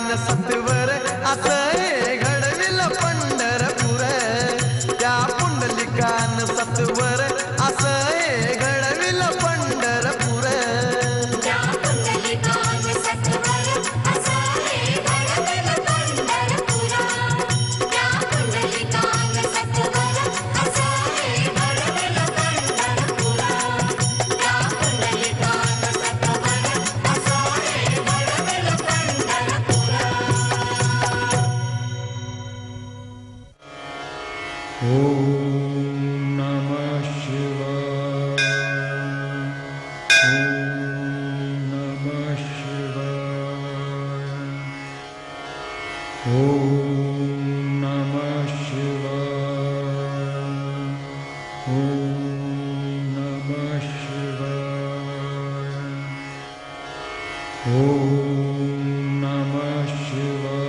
पुंडलिकान सत्वर असं घडविल पंढरपूर, त्या पुंडलिकान सत्वर असं घडविल पंढरपूर. त्या पुंडलिकान सत्वर असं घडविल पंढरपूर, त्या पुंडलिकान सत्वर असं घडविल पंढरपूर, त्या पुंडलिकान सत्वर असं घडविल पंढरपूर. ओम नमः शिवाय. ओम नमः शिवाय. ओम नमः शिवाय. ओम नमः शिवाय. ओम नमः शिवाय.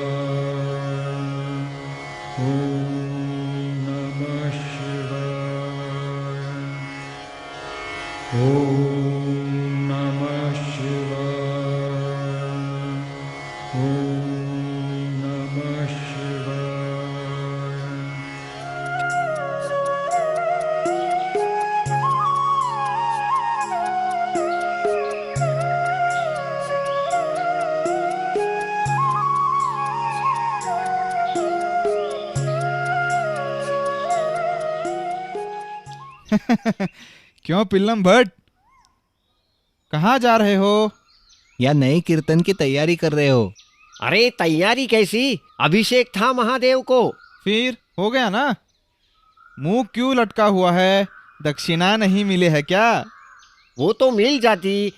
ओम नमः शिवाय. ओम नमः शिवाय. ओम नमः शिवाय. क्यों पिल्लम भट्ट, कहाँ जा रहे हो? या नए कीर्तन की तैयारी कर रहे हो? अरे तैयारी कैसी, अभिषेक था महादेव को. फिर हो गया ना? मुंह क्यों लटका हुआ है? दक्षिणा नहीं मिले है क्या? वो तो मिल जाती,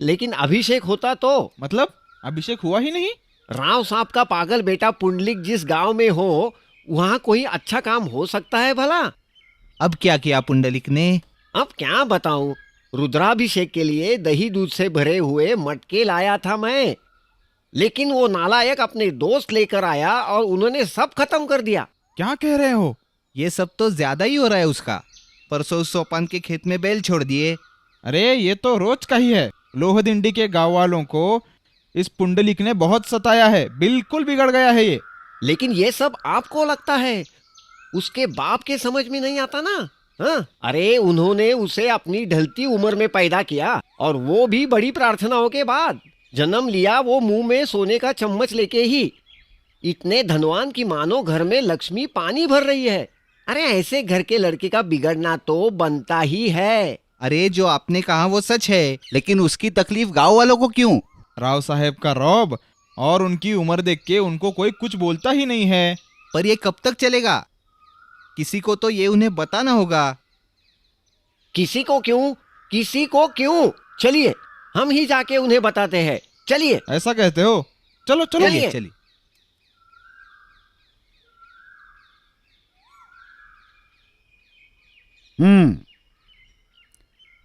लेकिन अभिषेक होता तो. मतलब अभिषेक हुआ ही नहीं? राव साहब का पागल बेटा पुंडलिक जिस गांव में हो, वहाँ कोई अच्छा काम हो सकता है भला? अब क्या किया पुंडलिक ने? अब क्या बताऊं, रुद्राभिषेक के लिए दही दूध से भरे हुए मटके लाया था मैं, लेकिन वो नालायक अपने दोस्त लेकर आया और उन्होंने सब खत्म कर दिया. क्या कह रहे हो? ये सब तो ज्यादा ही हो रहा है उसका. परसों सोपान के खेत में बैल छोड़ दिए. अरे ये तो रोज का ही है. लोहदिंडी के गांव वालों को इस पुंडलिक ने बहुत सताया है. बिल्कुल बिगड़ गया है ये. लेकिन ये सब आपको लगता है, उसके बाप के समझ में नहीं आता ना. हाँ, अरे उन्होंने उसे अपनी ढलती उम्र में पैदा किया, और वो भी बड़ी प्रार्थनाओं के बाद. जन्म लिया वो मुंह में सोने का चम्मच लेके ही. इतने धनवान की मानो घर में लक्ष्मी पानी भर रही है. अरे ऐसे घर के लड़के का बिगड़ना तो बनता ही है. अरे जो आपने कहा वो सच है, लेकिन उसकी तकलीफ गांव वालों को क्यों? राव साहेब का रौब, और उनकी उम्र देख के उनको कोई कुछ बोलता ही नहीं है. पर ये कब तक चलेगा? किसी को तो ये उन्हें बताना होगा. किसी को क्यों, किसी को क्यों? चलिए हम ही जाके उन्हें बताते हैं. चलिए. ऐसा कहते हो? चलो चलो. चलिए. चलिए.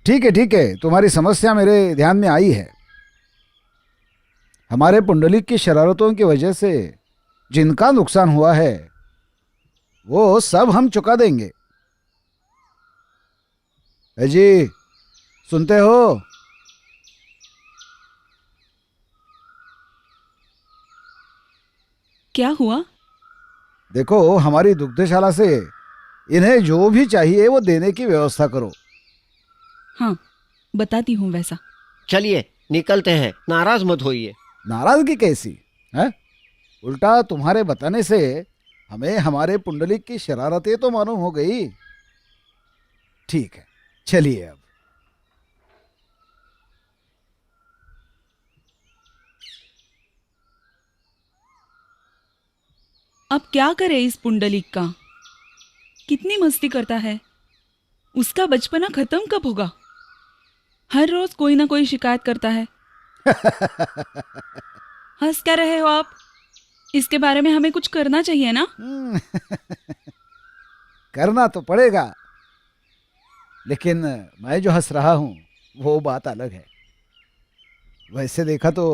ठीक है, तुम्हारी समस्या मेरे ध्यान में आई है. हमारे पुंडलिक की शरारतों की वजह से जिनका नुकसान हुआ है वो सब हम चुका देंगे. जी सुनते हो? क्या हुआ? देखो, हमारी दुग्धशाला से इन्हें जो भी चाहिए वो देने की व्यवस्था करो. हाँ, बताती हूँ वैसा. चलिए निकलते हैं, नाराज मत होइए. नाराजगी कैसी है? उल्टा तुम्हारे बताने से हमें हमारे पुंडलिक की शरारतें तो मालूम हो गई. ठीक है, चलिए. अब क्या करे इस पुंडलिक का? कितनी मस्ती करता है. उसका बचपना खत्म कब होगा? हर रोज कोई ना कोई शिकायत करता है. हंस क्या रहे हो आप? इसके बारे में हमें कुछ करना चाहिए ना? करना तो पड़ेगा, लेकिन मैं जो हंस रहा हूं वो बात अलग है. वैसे देखा तो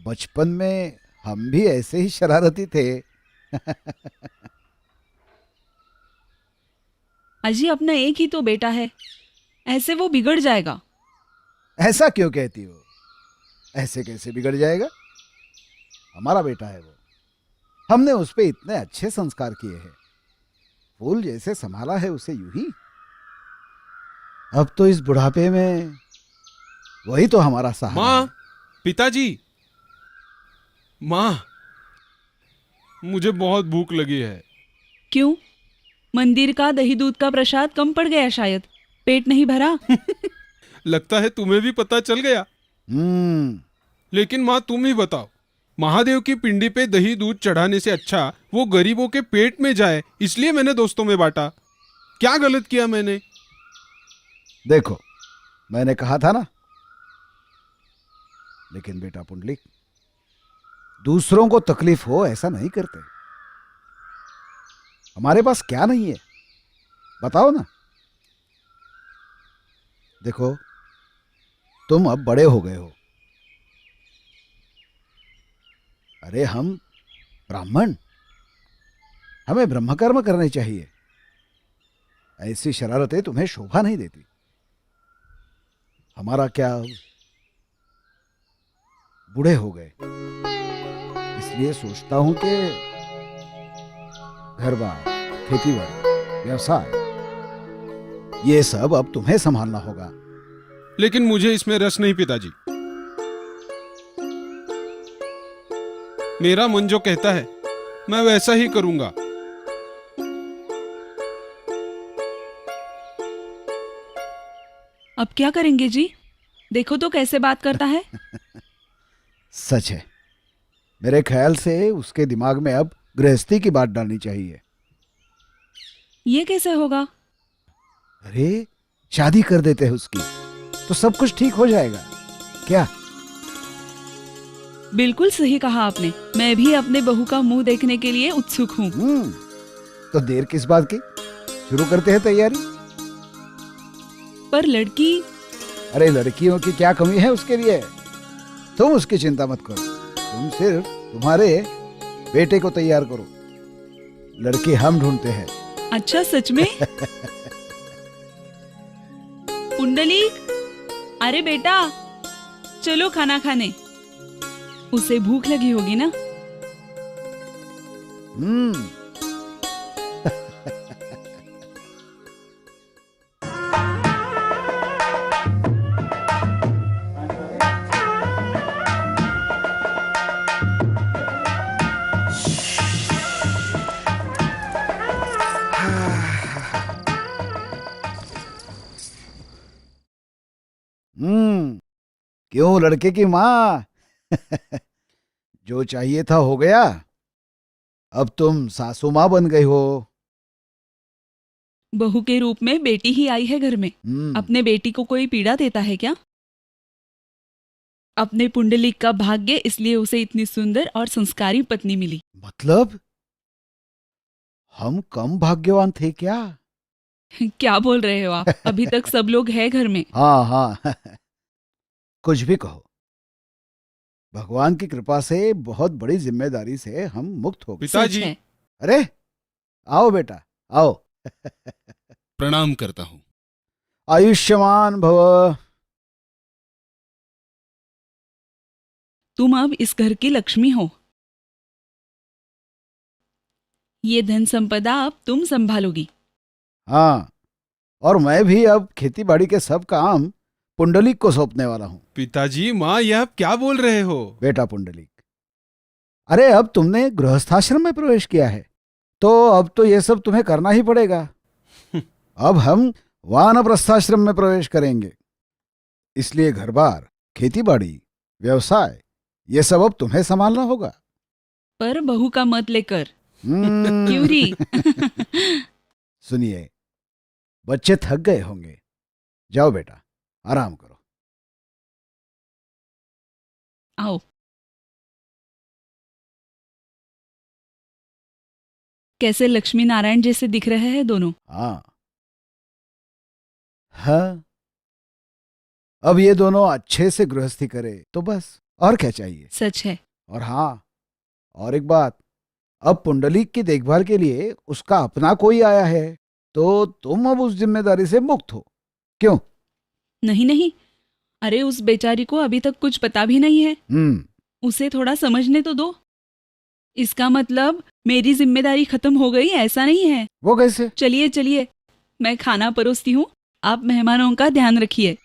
बचपन में हम भी ऐसे ही शरारती थे. अजी अपना एक ही तो बेटा है, ऐसे वो बिगड़ जाएगा. ऐसा क्यों कहती हो? ऐसे कैसे बिगड़ जाएगा? हमारा बेटा है वो. हमने उस पे इतने अच्छे संस्कार किए हैं, फूल जैसे संभाला है उसे यूं ही। अब तो इस बुढ़ापे में वही तो हमारा सहारा माँ, है। पिताजी, माँ, मुझे बहुत भूख लगी है। क्यों? मंदिर का दही दूध का प्रसाद कम पड़ गया शायद, पेट नहीं भरा? लगता है तुम्हें भी पता चल गया। लेकिन माँ, तुम ही बताओ, महादेव की पिंडी पे दही दूध चढ़ाने से अच्छा वो गरीबों के पेट में जाए, इसलिए मैंने दोस्तों में बांटा। क्या गलत किया मैंने? देखो, मैंने कहा था ना। लेकिन बेटा पुंडलिक, दूसरों को तकलीफ हो ऐसा नहीं करते। हमारे पास क्या नहीं है बताओ ना। देखो, तुम अब बड़े हो गए हो। अरे हम ब्राह्मण, हमें ब्रह्मकर्म करने चाहिए। ऐसी शरारतें तुम्हें शोभा नहीं देती। हमारा क्या, बूढ़े हो गए, इसलिए सोचता हूं कि घर बार, खेती बाड़ी, व्यवसाय, ये सब अब तुम्हें संभालना होगा। लेकिन मुझे इसमें रस नहीं पिताजी। मेरा मन जो कहता है मैं वैसा ही करूंगा। अब क्या करेंगे जी? देखो तो कैसे बात करता है। सच है, मेरे ख्याल से उसके दिमाग में अब गृहस्थी की बात डालनी चाहिए। ये कैसे होगा? अरे शादी कर देते हैं उसकी, तो सब कुछ ठीक हो जाएगा। क्या? बिल्कुल सही कहा आपने। मैं भी अपने बहू का मुंह देखने के लिए उत्सुक हूँ। तो देर किस बात की, शुरू करते हैं तैयारी। पर लड़की? अरे लड़कियों की क्या कमी है उसके लिए, तुम उसकी चिंता मत करो। तुम सिर्फ तुम्हारे बेटे को तैयार करो, लड़की हम ढूंढते हैं। अच्छा, सच में? पुंडलीक, अरे बेटा, चलो खाना खाने। उसे भूख लगी होगी ना? क्यों लड़के की माँ? जो चाहिए था हो गया, अब तुम सासू माँ बन गई हो। बहू के रूप में बेटी ही आई है घर में। अपने बेटी को कोई पीड़ा देता है क्या? अपने पुंडलिक का भाग्य, इसलिए उसे इतनी सुंदर और संस्कारी पत्नी मिली। मतलब हम कम भाग्यवान थे क्या? क्या बोल रहे हो आप? अभी तक सब लोग हैं घर में। हाँ हाँ कुछ भी कहो, भगवान की कृपा से बहुत बड़ी जिम्मेदारी से हम मुक्त हो गए। पिताजी, सच है। अरे आओ बेटा, आओ। प्रणाम करता हूँ। आयुष्मान भव। तुम अब इस घर की लक्ष्मी हो। ये धन संपदा अब तुम संभालोगी। हाँ, और मैं भी अब खेती बाड़ी के सब काम पुंडलिक को सौंपने वाला हूँ। पिताजी, माँ, यह आप क्या बोल रहे हो? बेटा पुंडलिक, अरे अब तुमने गृहस्थाश्रम में प्रवेश किया है, तो अब तो ये सब तुम्हें करना ही पड़ेगा। अब हम वानप्रस्थाश्रम में प्रवेश करेंगे, इसलिए घर बार, खेती बाड़ी, व्यवसाय, ये सब अब तुम्हें संभालना होगा। पर बहू का मत लेकर। क्यों री? सुनिए, बच्चे थक गए होंगे, जाओ बेटा आराम करो। आओ। कैसे लक्ष्मी नारायण जैसे दिख रहे हैं दोनों। हाँ हाँ, अब ये दोनों अच्छे से गृहस्थी करे तो बस, और क्या चाहिए। सच है। और हाँ, और एक बात, अब पुंडलिक की देखभाल के लिए उसका अपना कोई आया है, तो तुम अब उस जिम्मेदारी से मुक्त हो। क्यों? नहीं नहीं, अरे उस बेचारी को अभी तक कुछ पता भी नहीं है। उसे थोड़ा समझने तो दो। इसका मतलब मेरी जिम्मेदारी खत्म हो गई ऐसा नहीं है। वो कैसे? चलिए चलिए, मैं खाना परोसती हूँ, आप मेहमानों का ध्यान रखिए।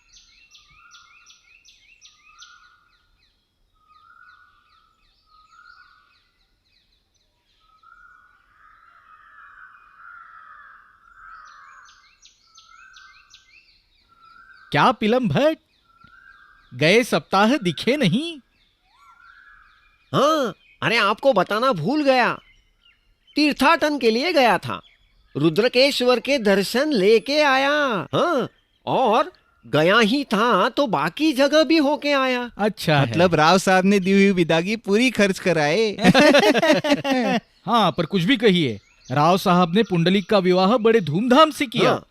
क्या पिलम भट्ट, गए सप्ताह दिखे नहीं? हाँ, अरे आपको बताना भूल गया, तीर्थाटन के लिए गया था, रुद्रकेश्वर के दर्शन लेके आया। हाँ, और गया ही था तो बाकी जगह भी होके आया। अच्छा मतलब राव साहब ने दी हुई विदागी पूरी खर्च कराए। है। हाँ, पर कुछ भी कहिए, राव साहब ने पुंडलिक का विवाह बड़े धूमधाम से किया। हाँ।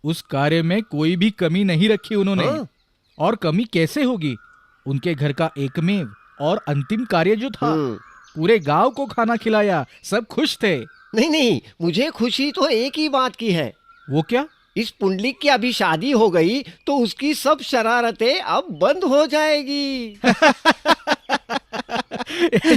उस कार्य में कोई भी कमी नहीं रखी उन्होंने। हाँ। और कमी कैसे होगी? उनके घर का एकमेव और अंतिम कार्य जो था, पूरे गांव को खाना खिलाया, सब खुश थे। नहीं नहीं, मुझे खुशी तो एक ही बात की है। वो क्या? इस पुंडलिक की अभी शादी हो गई तो उसकी सब शरारतें अब बंद हो जाएगी।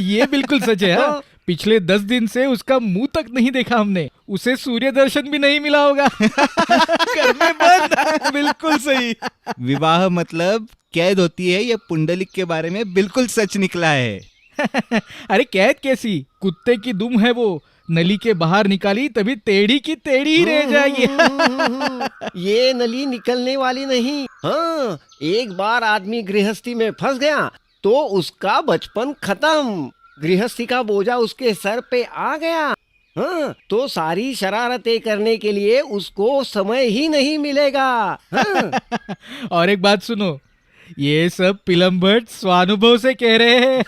ये बिल्कुल सच है। हाँ? पिछले 10 दिन से उसका मुंह तक नहीं देखा हमने, उसे सूर्य दर्शन भी नहीं मिला होगा। घर में बंद। बिल्कुल सही। विवाह मतलब कैद होती है, ये पुंडलिक के बारे में बिल्कुल सच निकला है। अरे कैद कैसी, कुत्ते की दुम है वो, नली के बाहर निकाली तभी टेढ़ी की टेढ़ी ही रह जाएगी। ये नली निकलने वाली नहीं। हाँ, एक बार आदमी गृहस्थी में फंस गया तो उसका बचपन खत्म, गृहस्थी का बोझा उसके सर पे आ गया। हाँ, तो सारी शरारतें करने के लिए उसको समय ही नहीं मिलेगा। हाँ। और एक बात सुनो, ये सब पिलम भट्ट स्वानुभव से कह रहे हैं।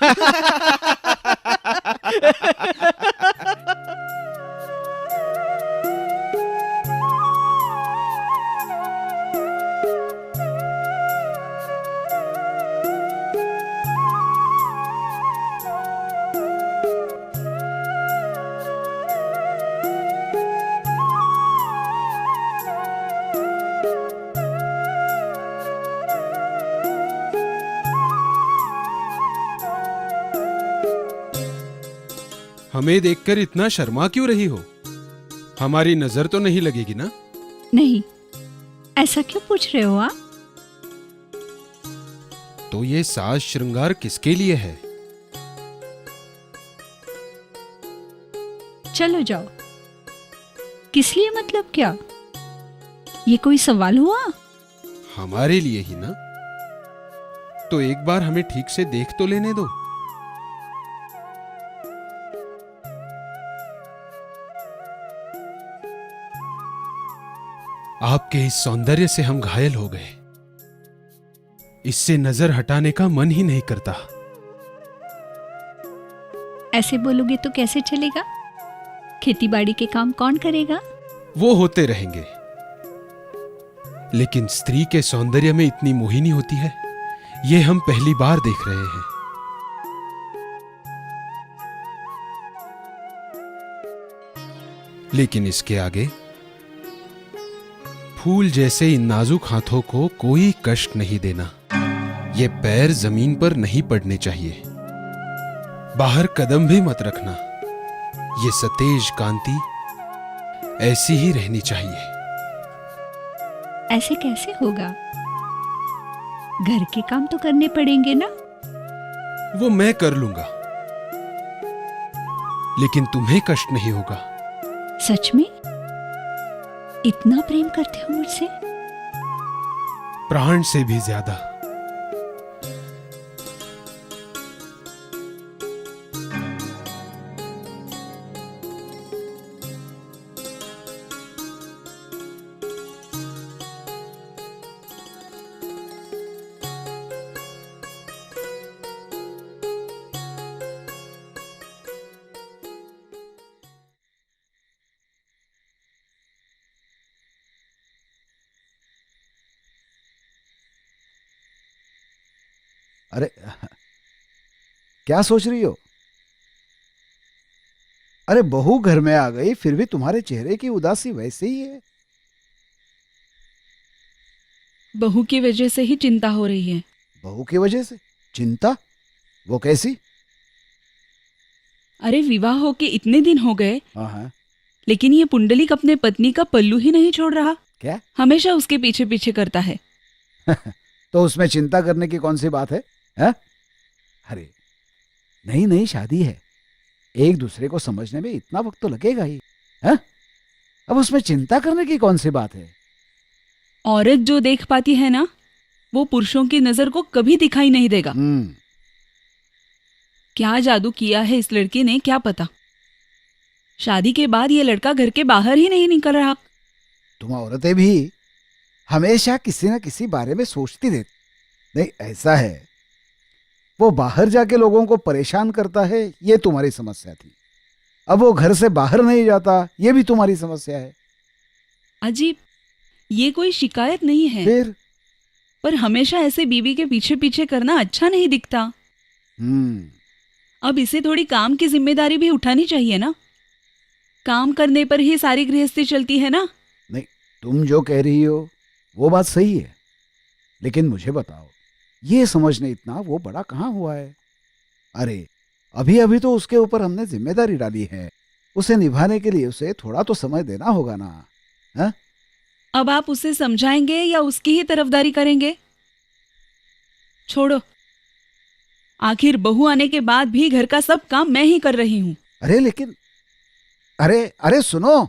हमें देखकर इतना शर्मा क्यों रही हो? हमारी नजर तो नहीं लगेगी ना? नहीं, ऐसा क्यों पूछ रहे हो आप? तो ये साज श्रृंगार किसके लिए है? चलो जाओ। किस लिए मतलब क्या? ये कोई सवाल हुआ? हमारे लिए ही ना? तो एक बार हमें ठीक से देख तो लेने दो। आपके इस सौंदर्य से हम घायल हो गए, इससे नजर हटाने का मन ही नहीं करता। ऐसे बोलोगे तो कैसे चलेगा? खेतीबाड़ी के काम कौन करेगा? वो होते रहेंगे, लेकिन स्त्री के सौंदर्य में इतनी मोहिनी होती है, ये हम पहली बार देख रहे हैं। लेकिन इसके आगे फूल जैसे इन नाजुक हाथों को कोई कष्ट नहीं देना। ये पैर जमीन पर नहीं पड़ने चाहिए, बाहर कदम भी मत रखना। ये सतेज कांति ऐसी ही रहनी चाहिए। ऐसे कैसे होगा? घर के काम तो करने पड़ेंगे ना? वो मैं कर लूंगा, लेकिन तुम्हें कष्ट नहीं होगा। सच में? इतना प्रेम करते हो मुझसे? प्राण से भी ज्यादा। अरे क्या सोच रही हो? अरे बहू घर में आ गई, फिर भी तुम्हारे चेहरे की उदासी वैसे ही है। बहू की वजह से ही चिंता हो रही है। बहू की वजह से चिंता? वो कैसी? अरे विवाह होके इतने दिन हो गए, हाँ हाँ, लेकिन ये पुंडलिक अपने पत्नी का पल्लू ही नहीं छोड़ रहा। क्या? हमेशा उसके पीछे पीछे करता है। तो उसमें चिंता करने की कौन सी बात है? अरे नई नई शादी है, एक दूसरे को समझने में इतना वक्त तो लगेगा ही। अब उसमें चिंता करने की कौन सी बात है? औरत जो देख पाती है ना, वो पुरुषों की नजर को कभी दिखाई नहीं देगा। क्या जादू किया है इस लड़की ने, क्या पता। शादी के बाद ये लड़का घर के बाहर ही नहीं निकल रहा। तुम औरतें भी हमेशा किसी न किसी बारे में सोचती रहती। नहीं, ऐसा है, वो बाहर जाके लोगों को परेशान करता है, ये तुम्हारी समस्या थी। अब वो घर से बाहर नहीं जाता, ये भी तुम्हारी समस्या है। अजीब, ये कोई शिकायत नहीं है, फिर पर हमेशा ऐसे बीवी के पीछे पीछे करना अच्छा नहीं दिखता। अब इसे थोड़ी काम की जिम्मेदारी भी उठानी चाहिए ना। काम करने पर ही सारी गृहस्थी चलती है ना। नहीं, तुम जो कह रही हो वो बात सही है, लेकिन मुझे बताओ, ये समझने इतना वो बड़ा कहाँ हुआ है? अरे अभी अभी तो उसके ऊपर हमने जिम्मेदारी डाली है, उसे निभाने के लिए उसे थोड़ा तो समय देना होगा ना। हा? अब आप उसे समझाएंगे या उसकी ही तरफदारी करेंगे? छोड़ो, आखिर बहू आने के बाद भी घर का सब काम मैं ही कर रही हूँ। अरे लेकिन अरे सुनो,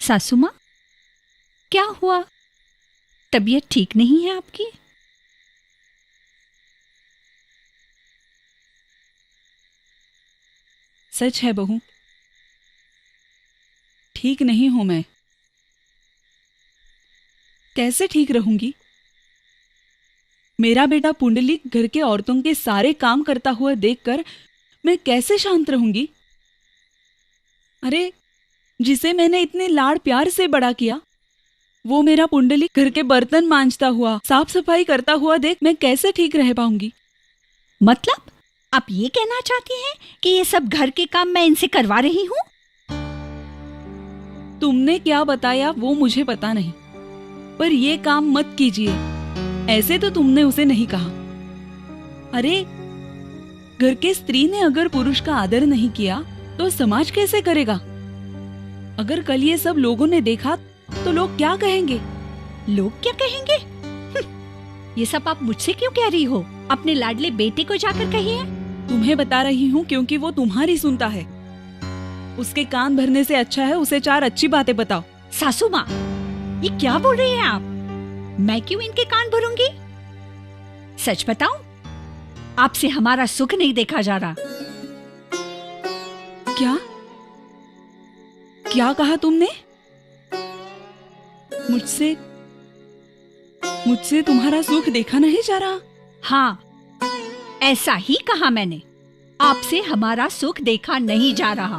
सासू माँ, क्या हुआ? तबीयत ठीक नहीं है आपकी? सच है बहू, ठीक नहीं हूं मैं। कैसे ठीक रहूंगी? मेरा बेटा पुंडलिक घर के औरतों के सारे काम करता हुआ देखकर मैं कैसे शांत रहूंगी? अरे, जिसे मैंने इतने लाड़ प्यार से बड़ा किया, वो मेरा पुंडलिक घर के बर्तन मांजता हुआ, साफ सफाई करता हुआ देख मैं कैसे ठीक रह पाऊंगी? मतलब आप ये कहना चाहती हैं कि ये सब घर के काम मैं इनसे करवा रही हूँ? तुमने क्या बताया वो मुझे पता नहीं, पर ये काम मत कीजिए, ऐसे तो तुमने उसे नहीं कहा। अरे, घर के स्त्री ने अगर पुरुष का आदर नहीं किया तो समाज कैसे करेगा? अगर कल ये सब लोगों ने देखा तो लोग क्या कहेंगे? लोग क्या कहेंगे? ये सब आप मुझसे क्यों कह रही हो? अपने लाडले बेटे को जाकर कहिए। तुम्हें बता रही हूँ क्योंकि वो तुम्हारी सुनता है। उसके कान भरने से अच्छा है उसे 4 अच्छी बातें बताओ। सासू माँ, ये क्या बोल रही हैं आप? मैं क्यों इनके कान भरूंगी? सच बताऊं, आपसे हमारा सुख नहीं देखा जा रहा। क्या क्या कहा तुमने? मुझसे मुझसे तुम्हारा सुख देखा नहीं जा रहा? हाँ, ऐसा ही कहा मैंने। आपसे हमारा सुख देखा नहीं जा रहा।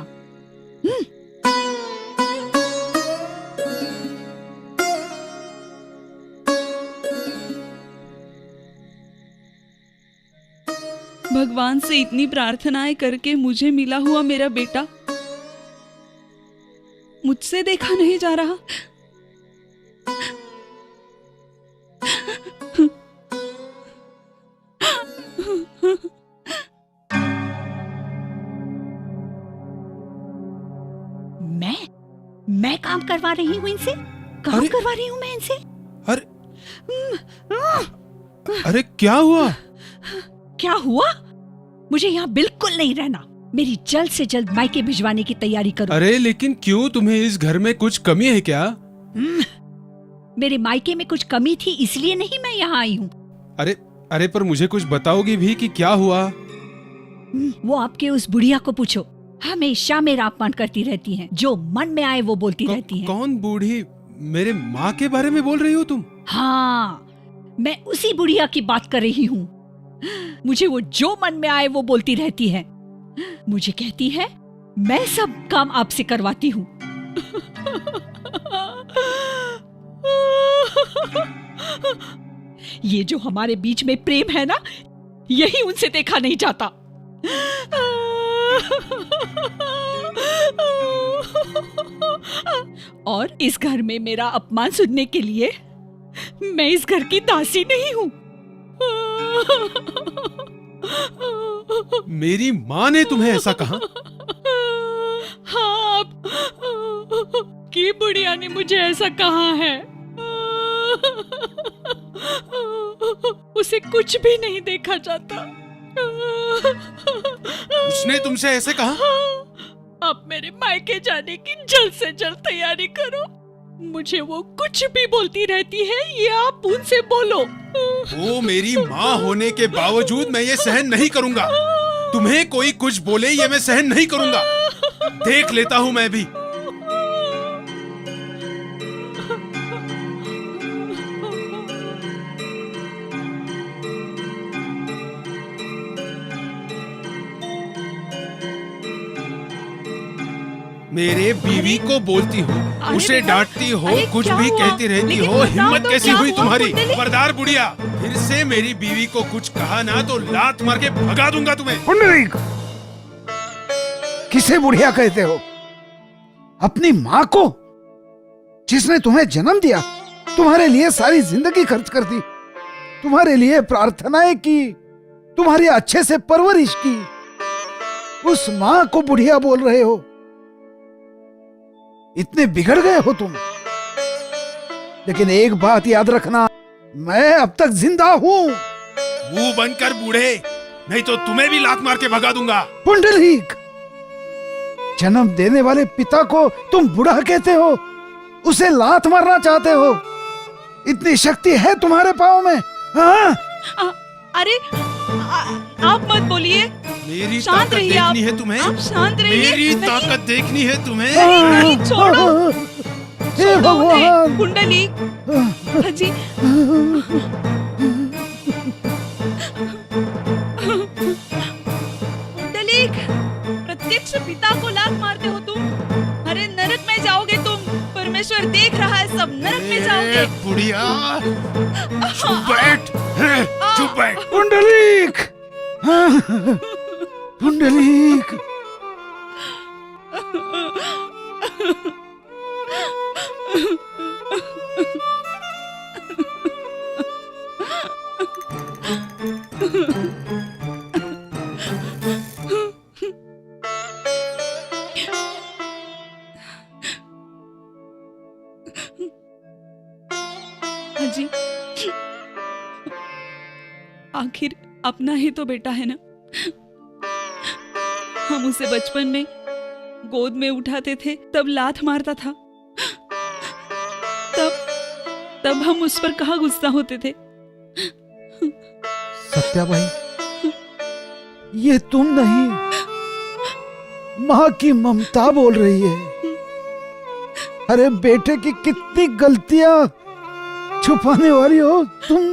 भगवान से इतनी प्रार्थनाएं करके मुझे मिला हुआ मेरा बेटा मुझसे देखा नहीं जा रहा। मैं काम करवा रही हूँ इनसे। काम करवा रही हूँ मैं इनसे। अरे क्या हुआ? क्या हुआ? मुझे यहाँ बिल्कुल नहीं रहना। मेरी जल्द से जल्द मायके भिजवाने की तैयारी करो। अरे लेकिन क्यों? तुम्हें इस घर में कुछ कमी है क्या? मेरे मायके में कुछ कमी थी, इसलिए नहीं मैं यहाँ आई हूँ। अरे पर मुझे कुछ बताओगी भी कि क्या हुआ? वो आपके उस बुढ़िया को पूछो। हमेशा मेरा अपमान करती रहती हैं। जो मन में आए वो बोलती रहती हैं। कौन बूढ़ी? मेरे माँ के बारे में बोल रही हो तुम? हाँ, मैं उसी बुढ़िया की बात कर रही हूँ। मुझे वो जो मन में आए वो बोलती रहती है। मुझे कहती है मैं सब काम आपसे करवाती हूँ। ये जो हमारे बीच में प्रेम है ना, यही उनसे देखा नहीं जाता। और इस घर में मेरा अपमान सुनने के लिए मैं इस घर की दासी नहीं हूँ। मेरी माँ ने तुम्हें ऐसा कहा? हाँ, की बुढ़िया ने मुझे ऐसा कहा है। उसे कुछ भी नहीं देखा जाता। उसने तुमसे ऐसे कहा? अब मेरे मायके जाने की जल्द से जल्द तैयारी करो। मुझे वो कुछ भी बोलती रहती है, ये आप उनसे बोलो। वो मेरी माँ होने के बावजूद मैं ये सहन नहीं करूंगा। तुम्हें कोई कुछ बोले ये मैं सहन नहीं करूंगा। देख लेता हूँ मैं भी। मेरे बीवी को बोलती हो, उसे डांटती हो, कुछ भी कहती रहती हो। हिम्मत कैसी हुई तुम्हारी खबरदार बुढ़िया? फिर से मेरी बीवी को कुछ कहा ना तो लात मार के भगा दूंगा तुम्हें। पुंडरीक, किसे बुढ़िया कहते हो? अपनी माँ को, जिसने तुम्हें जन्म दिया, तुम्हारे लिए सारी जिंदगी खर्च कर दी, तुम्हारे लिए प्रार्थनाएं की, तुम्हारी अच्छे से परवरिश की, उस माँ को बुढ़िया बोल रहे हो? इतने बिगड़ गए हो तुम। लेकिन एक बात याद रखना, मैं अब तक जिंदा हूँ। मुंह बनकर बूढ़े, नहीं तो तुम्हें भी लात मार के भगा दूंगा। पुंडरीक, जन्म देने वाले पिता को तुम बूढ़ा कहते हो, उसे लात मारना चाहते हो? इतनी शक्ति है तुम्हारे पाँव में? हाँ? अरे आप मत बोलिए। मेरी शांत ताकत रहिए देखनी आप। है तुम्हें? आप शांत रहिए। मेरी नहीं। ताकत देखनी है तुम्हें? नहीं, छोड़ो। हे भगवान! कुंडली जी, कुंडली, प्रत्यक्ष पिता को लात मारते हो तुम। अरे नरक में जाओगे तुम। परमेश्वर देख रहा है सब। नरक में जाओगे। बुढ़िया, चुप बैठ, चुप बैठ। पुंडलीक, पुंडलीक, जी, आखिर अपना ही तो बेटा है ना। हम उसे बचपन में गोद में उठाते थे, तब लात मारता था। तब हम उस पर कहाँ गुस्सा होते थे। सत्याबाई, ये तुम नहीं, माँ की ममता बोल रही है। अरे बेटे की कितनी गलतियां छुपाने वाली हो तुम।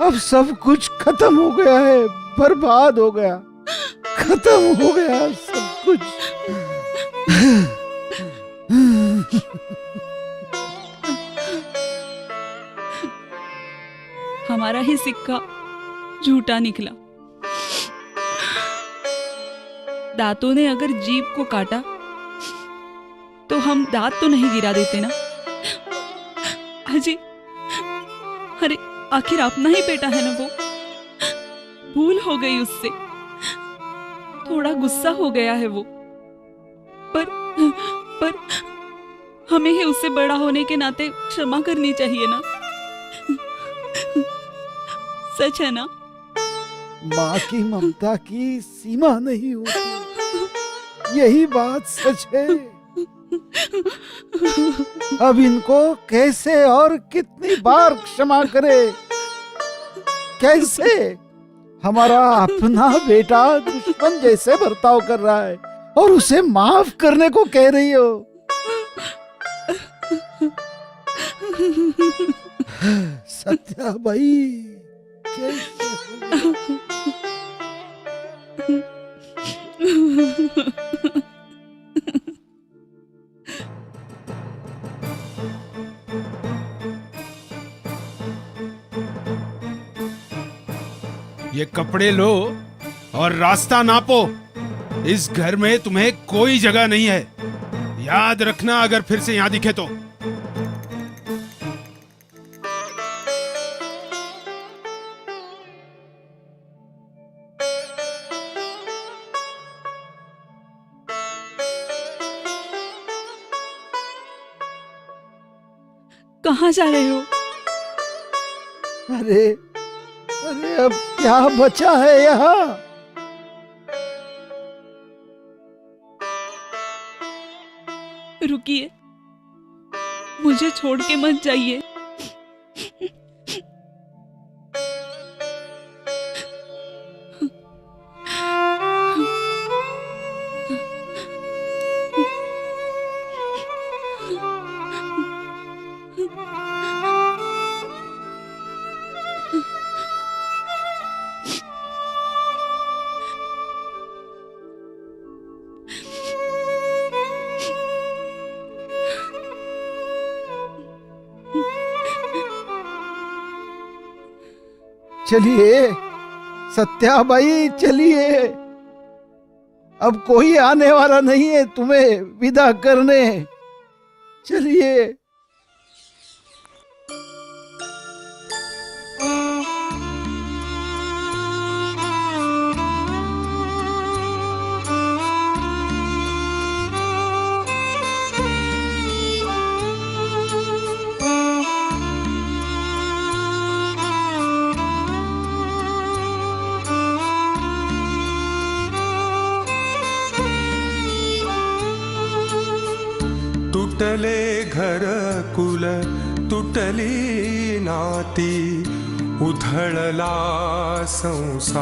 अब सब कुछ खत्म हो गया है, बर्बाद हो गया, खत्म हो गया सब कुछ। हमारा ही सिक्का झूठा निकला। दांतों ने अगर जीभ को काटा तो हम दांत तो नहीं गिरा देते ना अजी। अरे आखिर अपना ही बेटा है ना वो। भूल हो गई उससे, थोड़ा गुस्सा हो गया है वो, पर हमें ही उससे बड़ा होने के नाते क्षमा करनी चाहिए ना। सच है ना? माँ की ममता की सीमा नहीं होती, यही बात सच है। अब इनको कैसे और कितनी बार क्षमा करे? कैसे? हमारा अपना बेटा दुश्मन जैसे बर्ताव कर रहा है और उसे माफ करने को कह रही हो। सत्याबाई कैसे ये कपड़े लो और रास्ता नापो। इस घर में तुम्हें कोई जगह नहीं है, याद रखना अगर फिर से यहां दिखे तो। कहाँ जा रहे हो? अरे अरे अब क्या बचा है यहाँ? रुकिए, मुझे छोड़ के मत जाइए। चलिए सत्याबाई, चलिए। अब कोई आने वाला नहीं है तुम्हें विदा करने। चलिए। तुटले घर कुल तुटली नाती, उधळला संसार।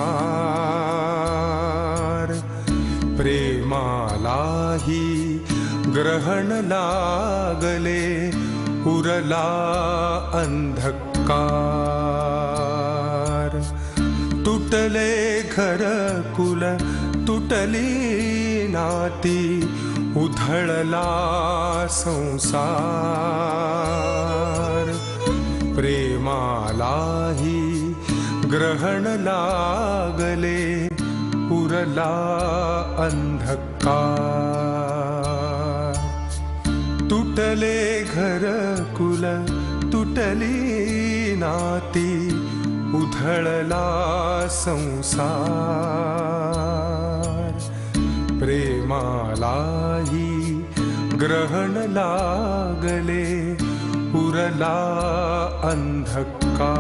प्रेमालाही ग्रहण लागले, उरला अंधकार। तुटले घर कुल तुटली नाती, उधळला संसार। प्रेमालाही ग्रहण लागले, उरला अंधकार। तुटले घर कुल तुटली नाती, उधळला संसार। प्रेमालाही ग्रहण लागले, उरला अंधकार।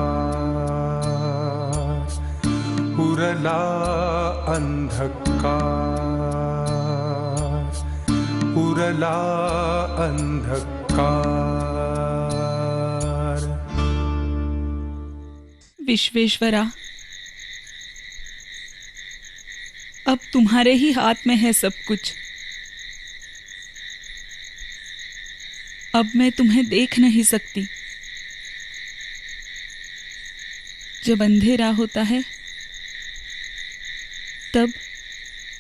उरला अंधकार। उरला अंधकार। विश्वेश्वरा, अब तुम्हारे ही हाथ में है सब कुछ। अब मैं तुम्हें देख नहीं सकती। जब अंधेरा होता है तब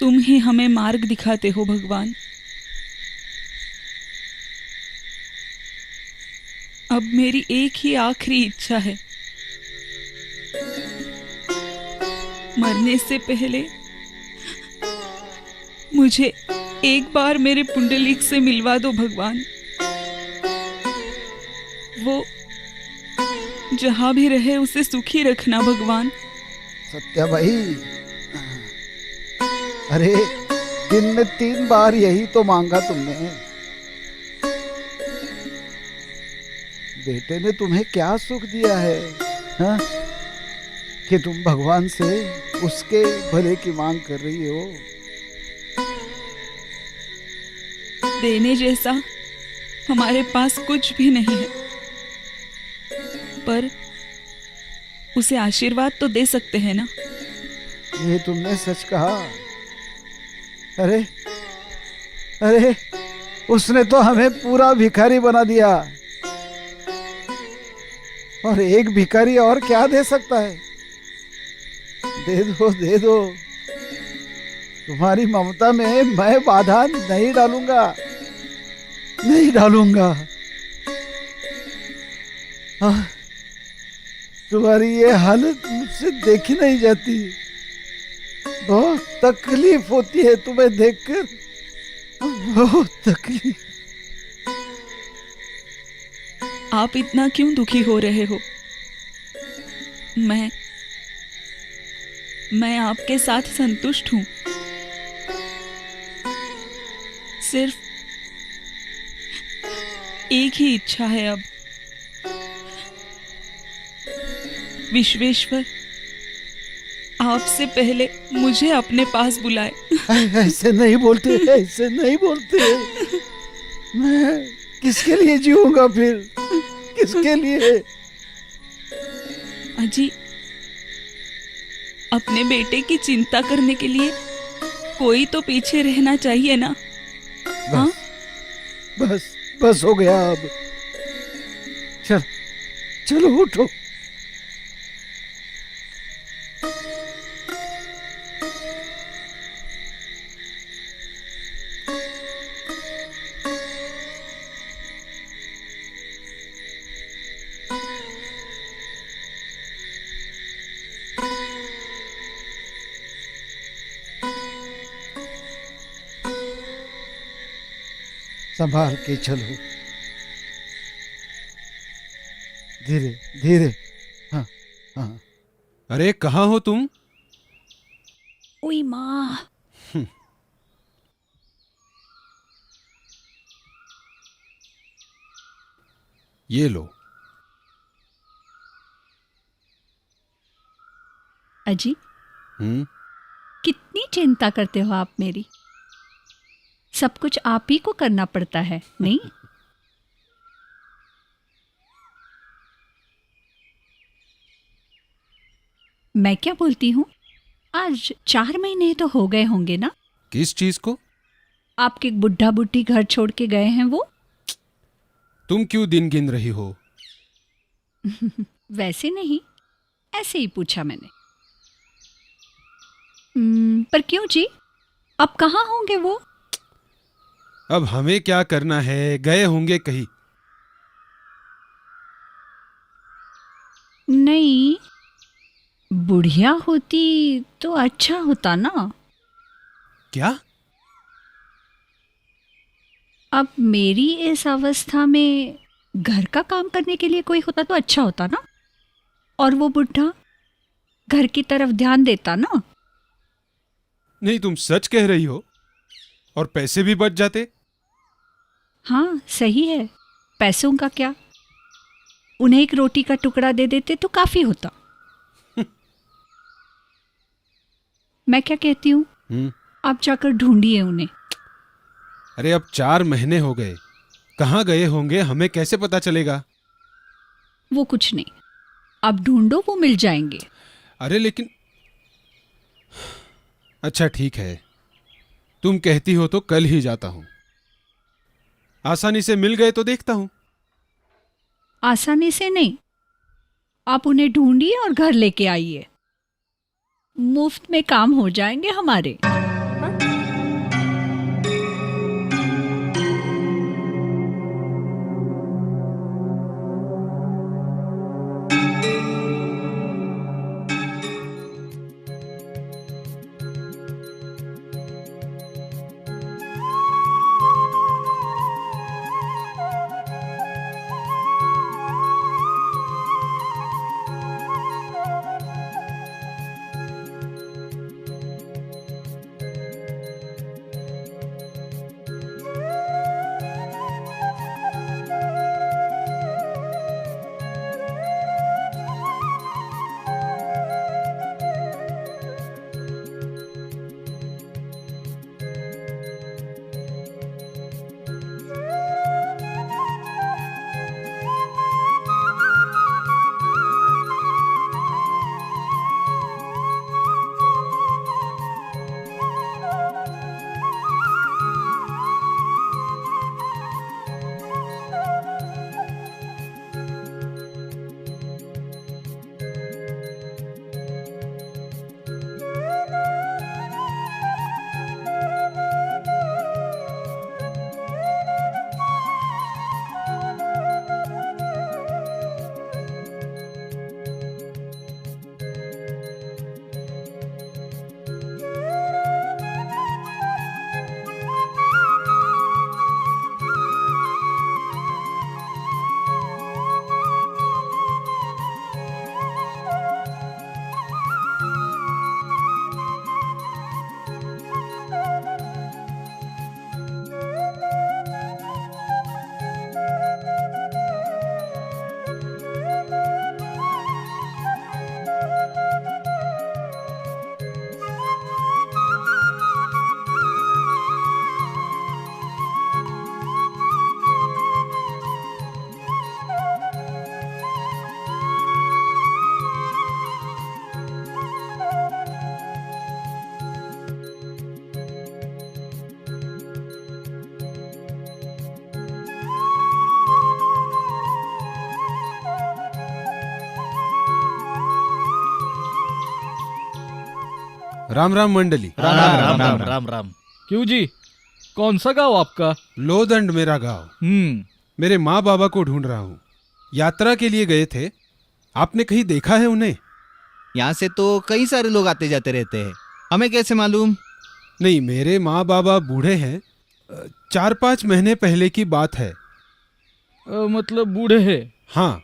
तुम ही हमें मार्ग दिखाते हो भगवान। अब मेरी एक ही आखिरी इच्छा है, मरने से पहले मुझे एक बार मेरे पुंडलीक से मिलवा दो भगवान। वो जहां भी रहे उसे सुखी रखना भगवान। सत्या भाई, अरे दिन में 3 बार यही तो मांगा तुमने। बेटे ने तुम्हें क्या सुख दिया है, हाँ? कि तुम भगवान से उसके भले की मांग कर रही हो। देने जैसा हमारे पास कुछ भी नहीं है, पर उसे आशीर्वाद तो दे सकते हैं ना। ये तुमने सच कहा। अरे अरे, उसने तो हमें पूरा भिखारी बना दिया, और एक भिखारी और क्या दे सकता है। दे दो दे दो, तुम्हारी ममता में मैं बाधा नहीं डालूंगा, नहीं डालूंगा। तुम्हारी ये हालत मुझसे देखी नहीं जाती। बहुत तकलीफ होती है तुम्हें देखकर, बहुत तकलीफ। आप इतना क्यों दुखी हो रहे हो? मैं आपके साथ संतुष्ट हूं। सिर्फ एक ही इच्छा है अब, विश्वेश्वर आपसे पहले मुझे अपने पास बुलाए। ऐसे नहीं बोलते, ऐसे नहीं बोलते। मैं किसके लिए जीऊंगा फिर, किसके लिए? अजी, अपने बेटे की चिंता करने के लिए कोई तो पीछे रहना चाहिए ना। हाँ? बस बस हो गया अब। चलो उठो। संभाल के चलो, धीरे धीरे। हाँ हाँ। अरे कहाँ हो तुम? ओई माँ, ये लो। अजी, कितनी चिंता करते हो आप मेरी। सब कुछ आप ही को करना पड़ता है, नहीं? मैं क्या बोलती हूँ, आज 4 महीने तो हो गए होंगे ना? किस चीज को? आपके बुढ़ा बुढ़ी घर छोड़ के गए हैं वो। तुम क्यों दिन गिन रही हो? वैसे नहीं, ऐसे ही पूछा मैंने। पर क्यों जी, अब कहाँ होंगे वो? अब हमें क्या करना है, गए होंगे कहीं। नहीं, बुढ़िया होती तो अच्छा होता ना। क्या? अब मेरी इस अवस्था में घर का काम करने के लिए कोई होता तो अच्छा होता ना, और वो बुढ़ा घर की तरफ ध्यान देता ना। नहीं, तुम सच कह रही हो, और पैसे भी बच जाते। हाँ सही है, पैसों का क्या, उन्हें एक रोटी का टुकड़ा दे देते तो काफी होता। मैं क्या कहती हूँ, आप जाकर ढूंढिए उन्हें। अरे अब 4 महीने हो गए, कहाँ गए होंगे हमें कैसे पता चलेगा? वो कुछ नहीं, आप ढूंढो, वो मिल जाएंगे। अरे लेकिन, अच्छा ठीक है, तुम कहती हो तो कल ही जाता हूं। आसानी से मिल गए तो देखता हूँ। आसानी से नहीं, आप उन्हें ढूंढिए और घर लेके आइए। मुफ्त में काम हो जाएंगे हमारे। राम राम मंडली। राम। क्यों जी, कौन सा गांव आपका? लोदंड मेरा गांव। मेरे माँ बाबा को ढूंढ रहा हूँ। यात्रा के लिए गए थे। आपने कहीं देखा है उन्हें? यहाँ से तो कई सारे लोग आते जाते रहते हैं, हमें कैसे मालूम? नहीं, मेरे माँ बाबा बूढ़े हैं। 4-5 महीने पहले की बात है। मतलब बूढ़े हैं? हाँ।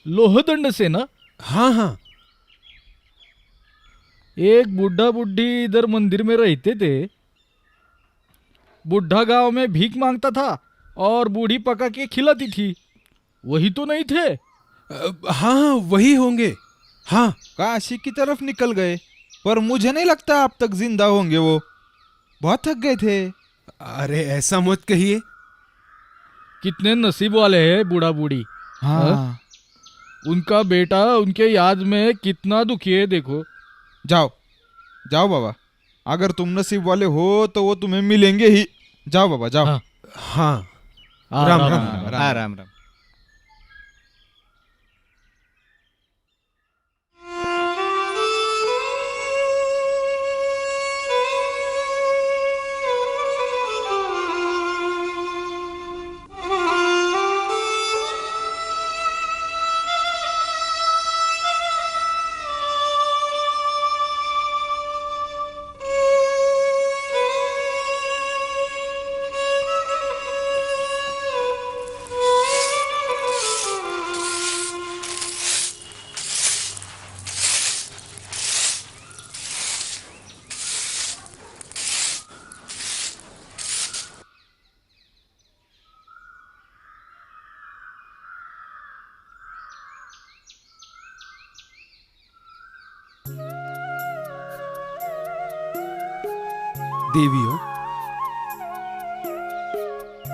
लोहदंड से ना? हाँ हाँ। एक बुढ़ा बुढ़ी इधर मंदिर में रहते थे। बुढ़ा गांव में भीख मांगता था और बूढ़ी पका के खिलाती थी। वही तो नहीं थे? हाँ वही होंगे। हाँ। काशी की तरफ निकल गए, पर मुझे नहीं लगता अब तक जिंदा होंगे। वो बहुत थक गए थे। अरे ऐसा मत कहिए। कितने नसीब वाले हैं बूढ़ा बूढ़ी। हाँ। उनका बेटा उनके याद में कितना दुखी है देखो। जाओ जाओ बाबा, अगर तुम नसीब वाले हो तो वो तुम्हें मिलेंगे ही। जाओ बाबा जाओ। हाँ। राम राम। राम। देवियों,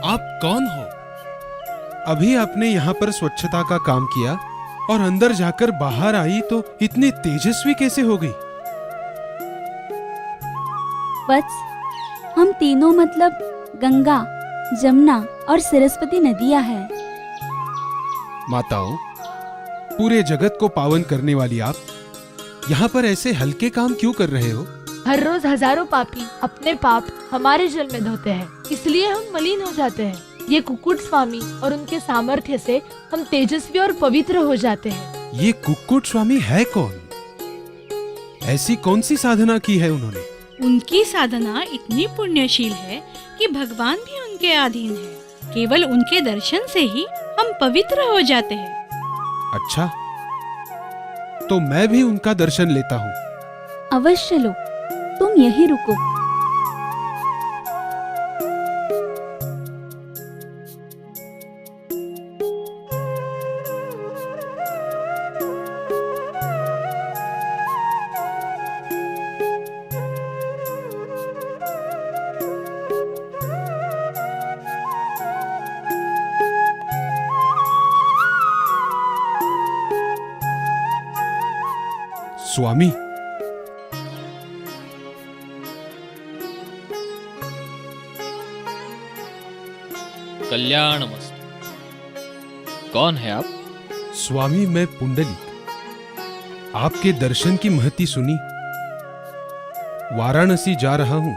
आप कौन हो? अभी आपने यहाँ पर स्वच्छता का काम किया और अंदर जाकर बाहर आई तो इतनी तेजस्वी कैसे हो गई? वत्स, हम तीनों मतलब गंगा, जमुना और सरस्वती नदियां हैं। माताओं, पूरे जगत को पावन करने वाली आप यहाँ पर ऐसे हल्के काम क्यों कर रहे हो? हर रोज हजारों पापी अपने पाप हमारे जल में धोते हैं, इसलिए हम मलिन हो जाते हैं। ये कुक्कुट स्वामी और उनके सामर्थ्य से हम तेजस्वी और पवित्र हो जाते हैं। ये कुक्कुट स्वामी है कौन? ऐसी कौन सी साधना की है उन्होंने? उनकी साधना इतनी पुण्यशील है कि भगवान भी उनके अधीन है। केवल उनके दर्शन से ही हम पवित्र हो जाते हैं। अच्छा, तो मैं भी उनका दर्शन लेता हूँ। अवश्य लो, तुम यहीं रुको। स्वामी, कल्याणमस्तु। कौन है आप? स्वामी, मैं पुंडलिक। आपके दर्शन की महती सुनी, वाराणसी जा रहा हूँ,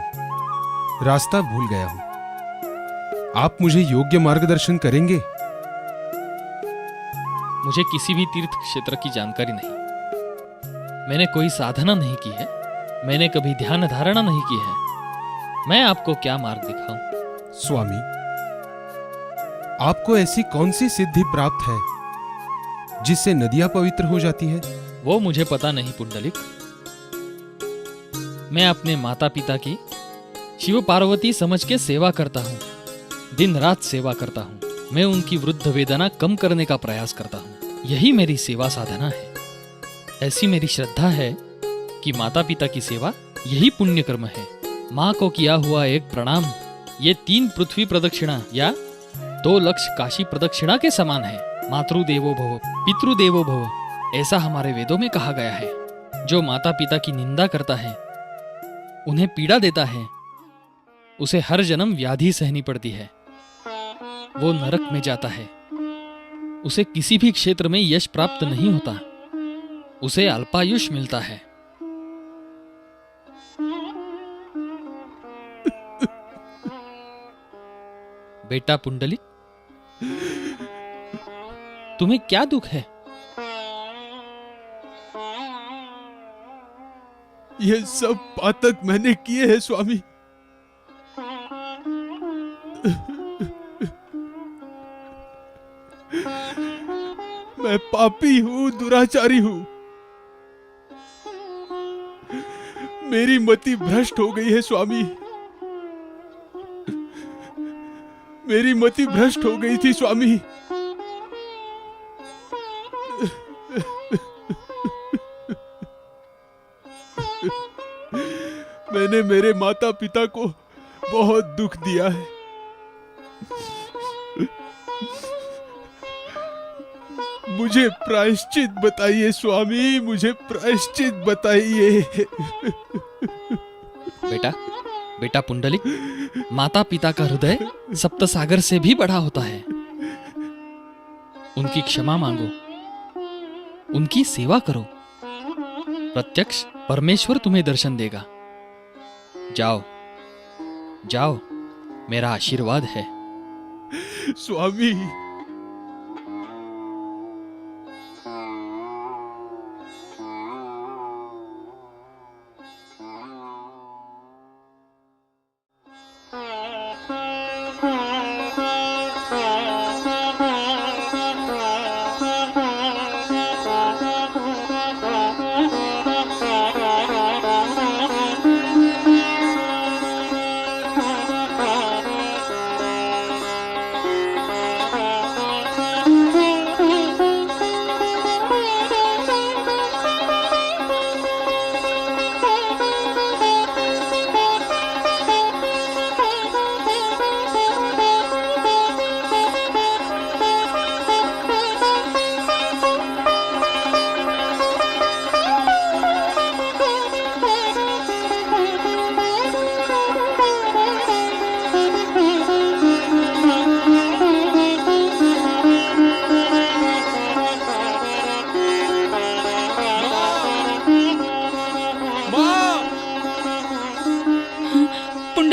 रास्ता भूल गया हूँ। आप मुझे योग्य मार्गदर्शन करेंगे? मुझे किसी भी तीर्थ क्षेत्र की जानकारी नहीं। मैंने कोई साधना नहीं की है, मैंने कभी ध्यान धारणा नहीं की है। मैं आपको क्या मार्ग दिखाऊं? स्वामी, आपको ऐसी कौन सी सिद्धि प्राप्त है जिससे नदियां पवित्र हो जाती है? वो मुझे पता नहीं पुंडलिक। मैं अपने माता पिता की शिव पार्वती समझ के सेवा करता हूँ, दिन रात सेवा करता हूँ। मैं उनकी वृद्ध वेदना कम करने का प्रयास करता हूँ, यही मेरी सेवा साधना है। ऐसी मेरी श्रद्धा है कि माता पिता की सेवा यही पुण्य कर्म है। माँ को किया हुआ एक प्रणाम ये 3 पृथ्वी प्रदक्षिणा या 2 लक्ष काशी प्रदक्षिणा के समान है। मातृदेवो भव पितृदेवो भव, ऐसा हमारे वेदों में कहा गया है। जो माता पिता की निंदा करता है, उन्हें पीड़ा देता है, उसे हर जन्म व्याधि सहनी पड़ती है। वो नरक में जाता है। उसे किसी भी क्षेत्र में यश प्राप्त नहीं होता, उसे अल्पायुष मिलता है। बेटा पुंडलिक, तुम्हें क्या दुख है? ये सब पातक मैंने किए हैं स्वामी। मैं पापी हूँ, दुराचारी हूँ। मेरी मति भ्रष्ट हो गई है स्वामी। मेरी मति भ्रष्ट हो गई थी स्वामी। मैंने मेरे माता पिता को बहुत दुख दिया है। मुझे प्रायश्चित बताइए स्वामी, मुझे प्रायश्चित बताइए। बेटा पुंडलिक, माता पिता का हृदय सप्त सागर से भी बड़ा होता है। उनकी क्षमा मांगो, उनकी सेवा करो, प्रत्यक्ष परमेश्वर तुम्हें दर्शन देगा। जाओ जाओ, मेरा आशीर्वाद है। स्वामी,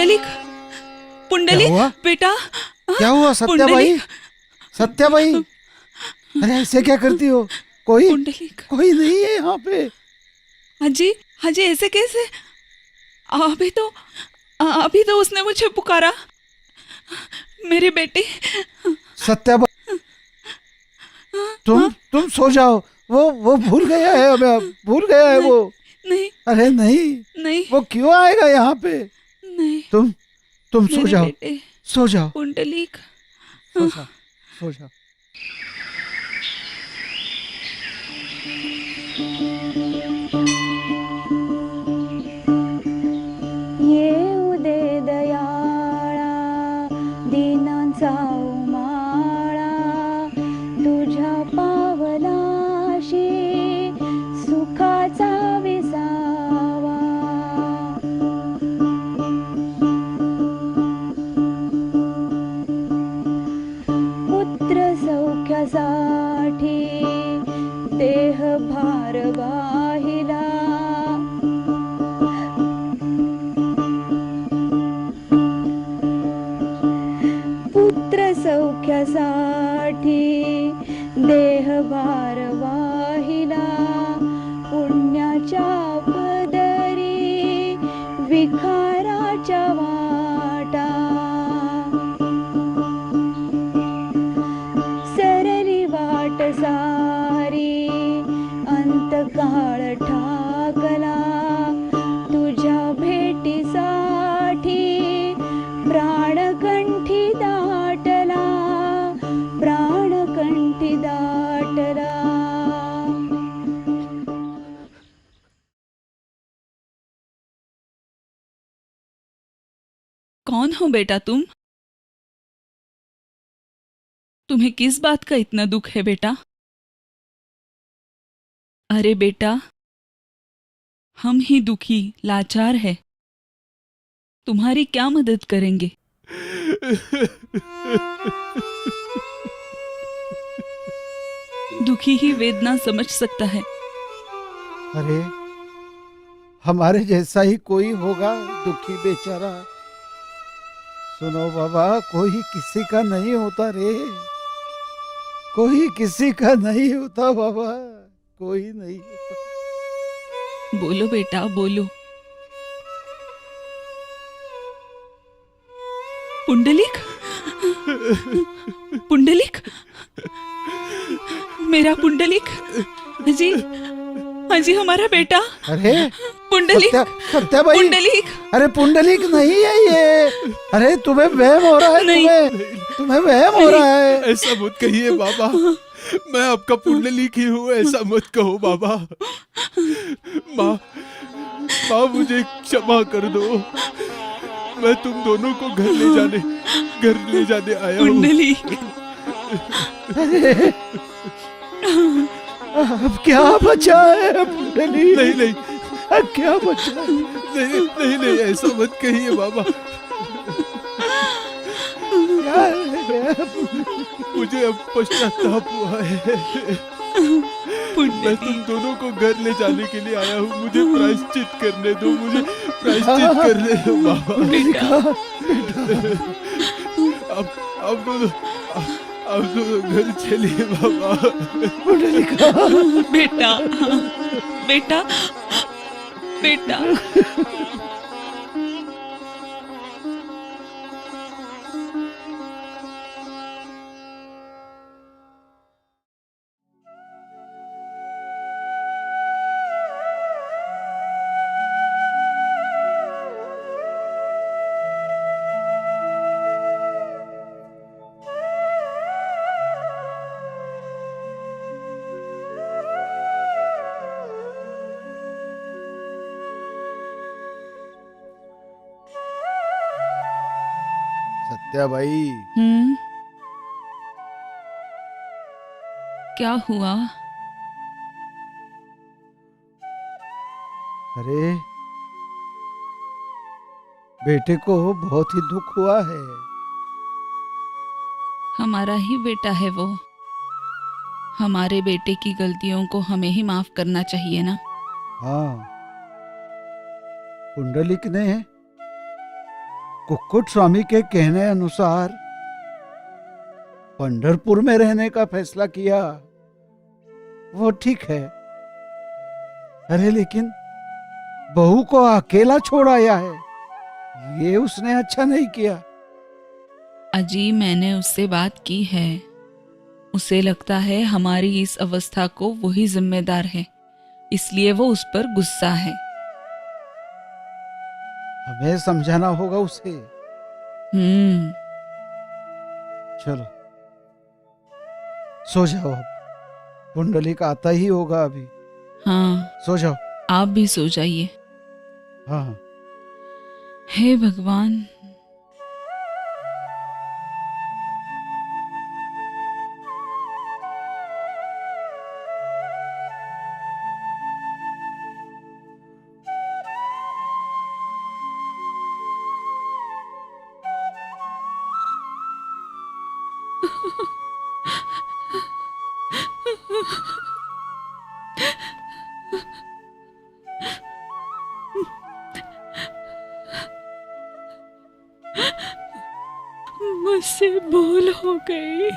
पुंडलिक, क्या पुंडलिक हुआ? बेटा, क्या हुआ सत्याबाई? सत्याबाई, अरे ऐसे क्या करती हो? कोई पुंडलिक, कोई नहीं है यहाँ पे। हाजी, हाजी ऐसे कैसे? अभी तो उसने मुझे पुकारा, मेरे बेटे। सत्याबाई, तुम सो जाओ। वो भूल गया है, हमें भूल गया है वो। नहीं, अरे नहीं, नहीं, वो क्यों आएगा यहाँ पे? नहीं, तुम सो मेरे जाओ, बेटे, सो जाओ, पुंडलिक। सो जाओ, सो जाओ। ये उदे दयाळा दीनांचा उमाळा तुझ्या पावलाशी सुखाचा विसावा पुत्र सौख्यासाठी देह भार वाहिला पुत्र सौख्यासाठी देह भार वाहिला पुण्याच्या पदरी विखाराच्या वाटा सरली वाट सारी अंतकाळ ठाकला तुझ्या भेटीसाठी प्राणकंठी दाटला प्राणकंठी दाटला। कौन हो बेटा तुम? तुम्हें किस बात का इतना दुख है बेटा? अरे बेटा, हम ही दुखी लाचार है, तुम्हारी क्या मदद करेंगे? दुखी ही वेदना समझ सकता है। अरे हमारे जैसा ही कोई होगा दुखी बेचारा। सुनो बाबा, कोई किसी का नहीं होता रे, कोई किसी का नहीं होता बाबा, कोई नहीं होता। बोलो बेटा बोलो। पुंडलिक, पुंडलिक, मेरा पुंडलिक, जी, हाँ जी, हमारा बेटा। अरे पुंडलिक, सत्याबाई, पुंडलिक, अरे पुंडलिक नहीं है ये। अरे तुम्हें वहम हो रहा है, नहीं। तुम्हें वहम हो रहा है। ऐसा मत कहिए बाबा, मैं आपका पुंडलिक ही हूँ, ऐसा मत कहो बाबा। माँ, मुझे क्षमा कर दो, मैं तुम दोनों को घर ले जाने आया हूँ। पुंडलिक, अब क्या बचा है पुंडलिक? नहीं, अब क्या बचा है? नहीं, ऐसा मत कहिए बाबा। मुझे अब पश्चाताप हुआ है। मैं तुम दोनों को घर ले जाने के लिए आया हूँ, मुझे प्रायश्चित करने दो, मुझे प्रायश्चित करने दो बाबा। अब दोनों घर चलिए बाबा। बेटा, बेटा, बेटा। सत्याबाई, क्या हुआ? अरे बेटे को बहुत ही दुख हुआ है। हमारा ही बेटा है वो, हमारे बेटे की गलतियों को हमें ही माफ करना चाहिए ना। हाँ, पुंडलिक ने कुक्कुट स्वामी के कहने अनुसार पंढरपुर में रहने का फैसला किया, वो ठीक है। अरे लेकिन बहू को अकेला छोड़ आया है, ये उसने अच्छा नहीं किया। अजी, मैंने उससे बात की है। उसे लगता है हमारी इस अवस्था को वही जिम्मेदार है, इसलिए वो उस पर गुस्सा है। हमें समझाना होगा उसे। चलो सो जाओ, अब पुंडलिक आता ही होगा अभी। हाँ, सो जाओ। आप भी सो जाइए। हाँ। हे भगवान। मुझसे भूल हो गई,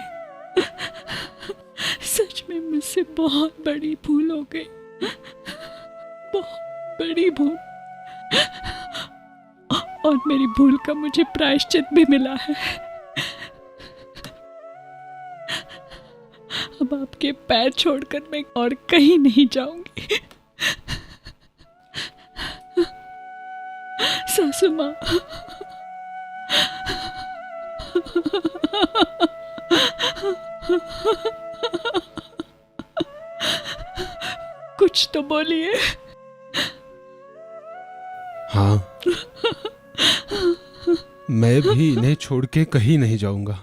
सच में मुझसे बहुत बड़ी भूल हो गई, बहुत बड़ी भूल। और मेरी भूल का मुझे प्रायश्चित भी मिला है। अब आपके पैर छोड़कर मैं और कहीं नहीं जाऊंगी। सासू माँ, कुछ तो बोलिए। हाँ, मैं भी इन्हें छोड़ के कहीं नहीं जाऊंगा।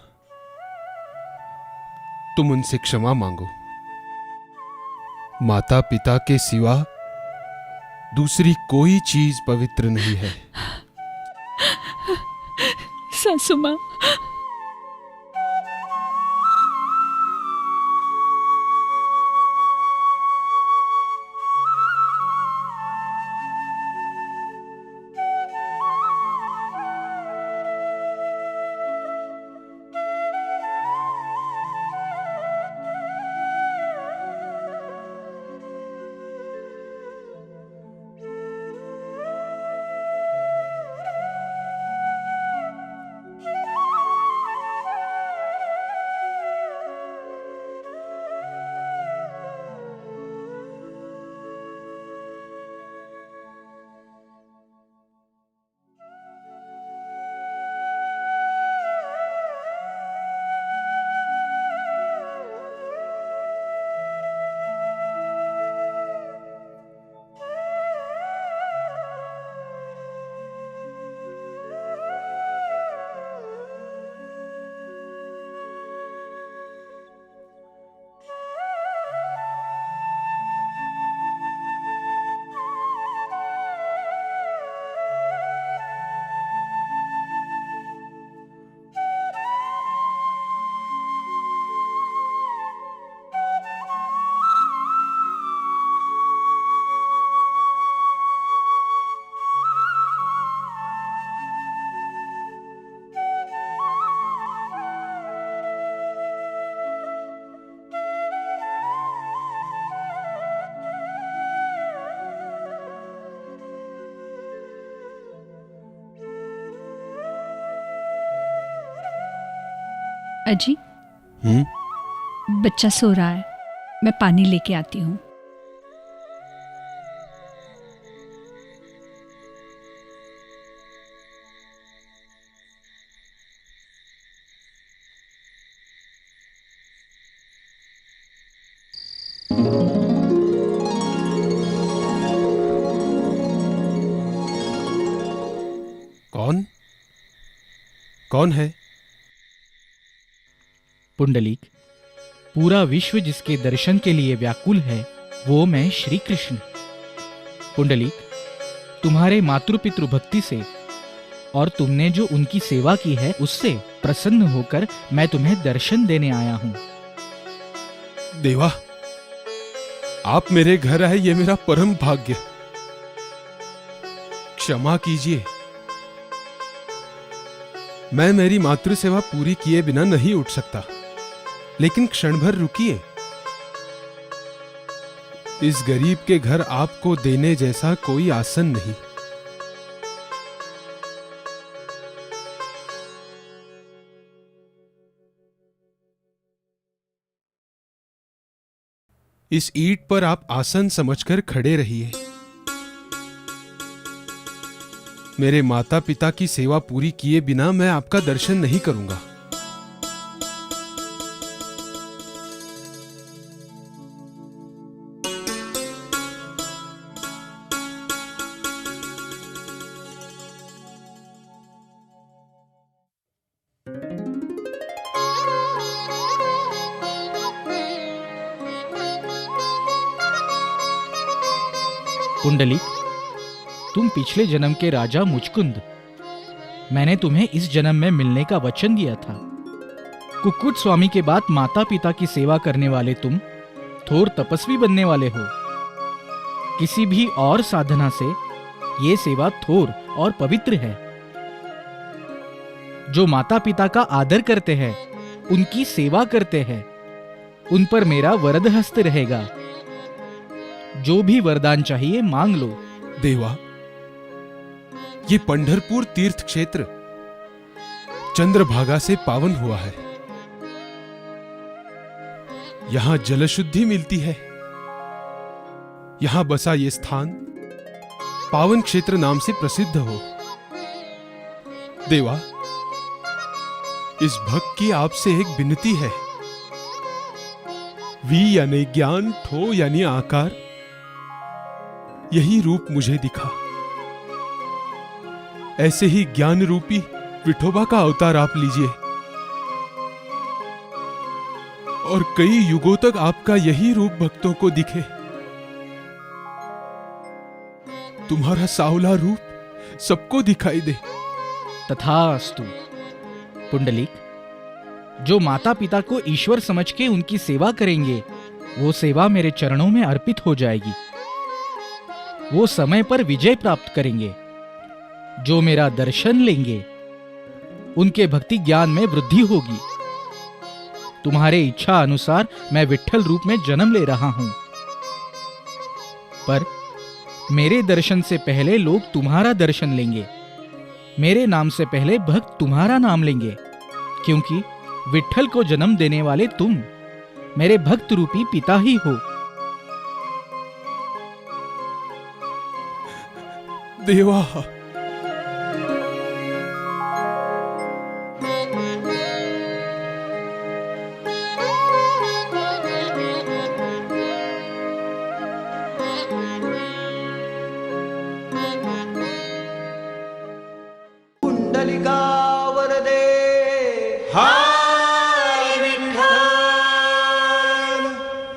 तुम उनसे क्षमा मांगो। माता पिता के सिवा दूसरी कोई चीज पवित्र नहीं है। सासू माँ, अजी, बच्चा सो रहा है, मैं पानी लेके आती हूँ। कौन कौन है? पुंडलिक, पूरा विश्व जिसके दर्शन के लिए व्याकुल है वो मैं श्री कृष्ण। पुंडलिक, तुम्हारे मातृपितृ भक्ति से और तुमने जो उनकी सेवा की है उससे प्रसन्न होकर मैं तुम्हें दर्शन देने आया हूं। देवा, आप मेरे घर आए, ये मेरा परम भाग्य। क्षमा कीजिए, मैं मेरी मातृसेवा पूरी किए बिना नहीं उठ सकता, लेकिन क्षण भर रुकिए। इस गरीब के घर आपको देने जैसा कोई आसन नहीं। इस ईंट पर आप आसन समझकर खड़े रहिए। मेरे माता पिता की सेवा पूरी किए बिना मैं आपका दर्शन नहीं करूंगा। पुंडलिक, तुम पिछले जन्म के राजा मुचकुंद। मैंने तुम्हें इस जन्म में मिलने का वचन दिया था। कुक्कुट स्वामी के बाद माता पिता की सेवा करने वाले तुम थोर तपस्वी बनने वाले हो। किसी भी और साधना से ये सेवा थोर और पवित्र है। जो माता पिता का आदर करते हैं, उनकी सेवा करते हैं, उन पर मेरा वरद हस्त रहेगा। जो भी वरदान चाहिए मांग लो। देवा, ये पंढरपुर तीर्थ क्षेत्र चंद्रभागा से पावन हुआ है। यहां जलशुद्धि मिलती है। यहां बसा ये स्थान पावन क्षेत्र नाम से प्रसिद्ध हो। देवा, इस भक्त की आपसे एक विनती है। वी यानी ज्ञान, ठो यानी आकार, यही रूप मुझे दिखा। ऐसे ही ज्ञान रूपी विठोबा का अवतार आप लीजिए और कई युगों तक आपका यही रूप भक्तों को दिखे। तुम्हारा सावला रूप सबको दिखाई दे। तथास्तु। पुंडलिक, जो माता पिता को ईश्वर समझ के उनकी सेवा करेंगे, वो सेवा मेरे चरणों में अर्पित हो जाएगी। वो समय पर विजय प्राप्त करेंगे। जो मेरा दर्शन लेंगे, उनके भक्ति ज्ञान में वृद्धि होगी। तुम्हारे इच्छा अनुसार मैं विट्ठल रूप में जन्म ले रहा हूं, पर मेरे दर्शन से पहले लोग तुम्हारा दर्शन लेंगे। मेरे नाम से पहले भक्त तुम्हारा नाम लेंगे, क्योंकि विट्ठल को जन्म देने वाले तुम मेरे भक्त रूपी पिता ही हो। देवा, पुंडलिका वरदे हाय विठ्ठल,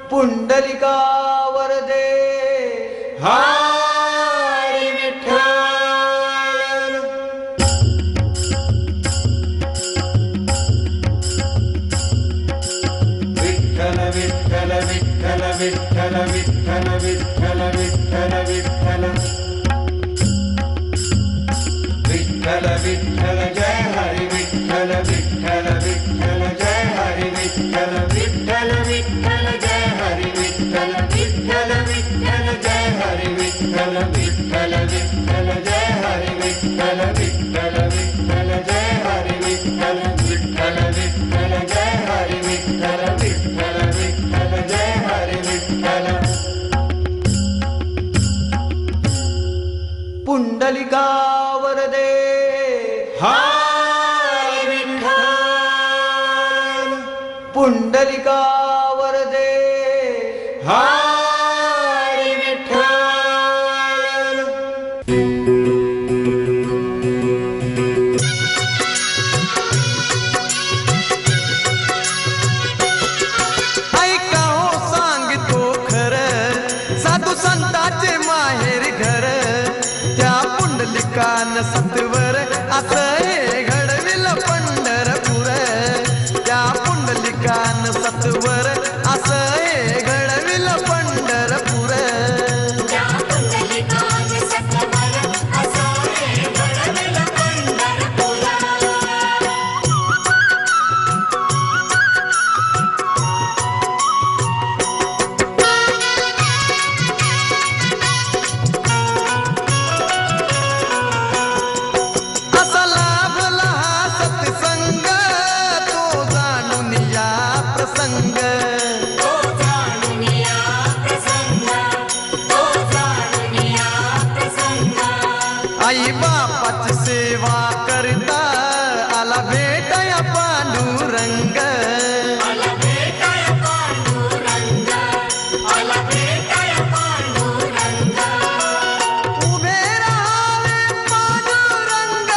पुंडलिका वरदे हाय विठ्ठल विठ्ठल विठ्ठल विठ्ठल विठ्ठल विठ्ठल विठ्ठल जय हरि विठ्ठल विठ्ठल विठ्ठल जय हरि विठ्ठल विठ्ठल विठ्ठल जय हरि विठ्ठल विठ्ठल विठ्ठल जय हरि विठ्ठल विठ्ठल विठ्ठल जय हरि विठ्ठल विठ्ठल विठ्ठल जय हरि विठ्ठल विठ्ठल विठ्ठल जय हरि विठ्ठल विठ्ठल विठ्ठल जय हरि विठ्ठल। पुंडलिका वरदे हाय विठ्ठल, पुंडलिका वरदे हाय विठ्ठल। ऐका हो सांगतो खरं, साधू संतांचे माहेर घर, त्या पुंडलिकान सत्वर असं हे घडविलं पंढरपूर, त्या पुंडलिकान सत्वर देवाची सेवा करता आला भेटाया पांडुरंग आला भेटाया पांडुरंग आला भेटाया पांडुरंग उभे राहावे पांडुरंग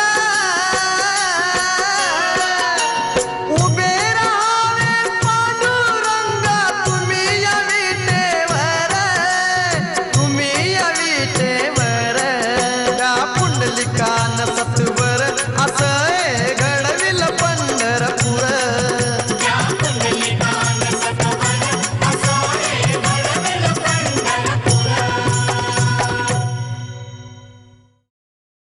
उभे राहावे पांडुरंग तुम्ही या विटेवर तुम्ही या विटेवर या पुंडलिकान